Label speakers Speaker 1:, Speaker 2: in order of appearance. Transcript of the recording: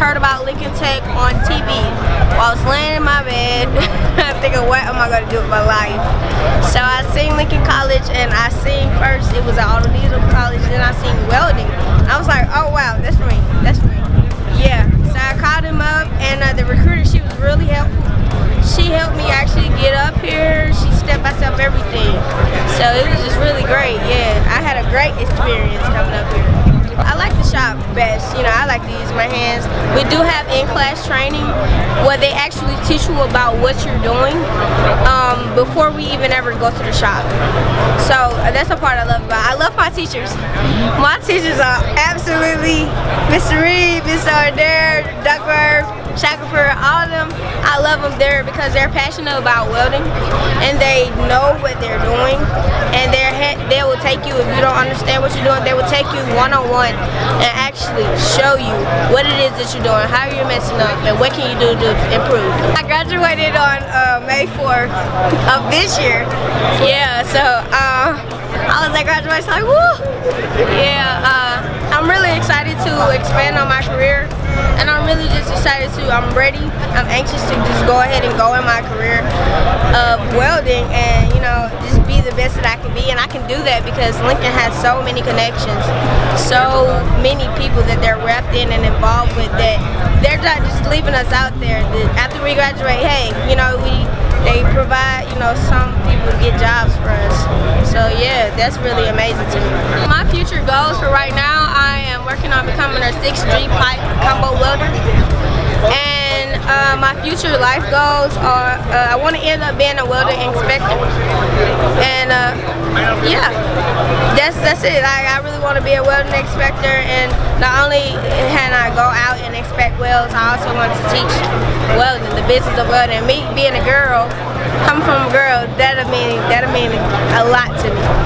Speaker 1: heard about Lincoln Tech on TV while I was laying in my bed thinking, what am I going to do with my life? So I seen Lincoln College, and I seen first it was an Auto-Diesel College, then I seen Welding. I was like, oh wow, that's for me, that's for me. Yeah, so I called him up, and the recruiter, she was really helpful. She helped me actually get up here. She step-by-step everything. So it was just really great, yeah. I had a great experience coming up here. I like the shop best, you know, I like to use my hands. We do have in-class training where they actually teach you about what you're doing before we even ever go to the shop. So that's the part I love about it. I love my teachers. My teachers are absolutely Mr. Reed, Mr. Adair, Duckworth, Shackelford, all of them. I love them there because they're passionate about welding and they know what they're doing, and they will take you, if you don't understand what you're doing, they will take you one-on-one and actually show you what it is that you're doing, how you're messing up, and what can you do to improve. I graduated on May 4th of this year. Yeah, so I was at graduation like, woo! Yeah, I'm really excited to expand on my career, and I'm really just excited to, I'm ready, I'm anxious to just go ahead and go in my career of welding and, you know, just be the best that I can be. And I can do that because Lincoln has so many connections, so many people that they're wrapped in and involved with, that they're not just leaving us out there. After we graduate, hey, you know, they provide, you know, some people to get jobs for us. So yeah, that's really amazing to me. My future goals for right now, I am working on becoming a 6G pipe combo welder. And my future life goals are, I want to end up being a welding inspector. And yeah, that's it. I really want to be a welding inspector, and not only can I go out and inspect welds, I also want to teach welding, the business of welding. Me being a girl, coming from a girl, that'll mean a lot to me.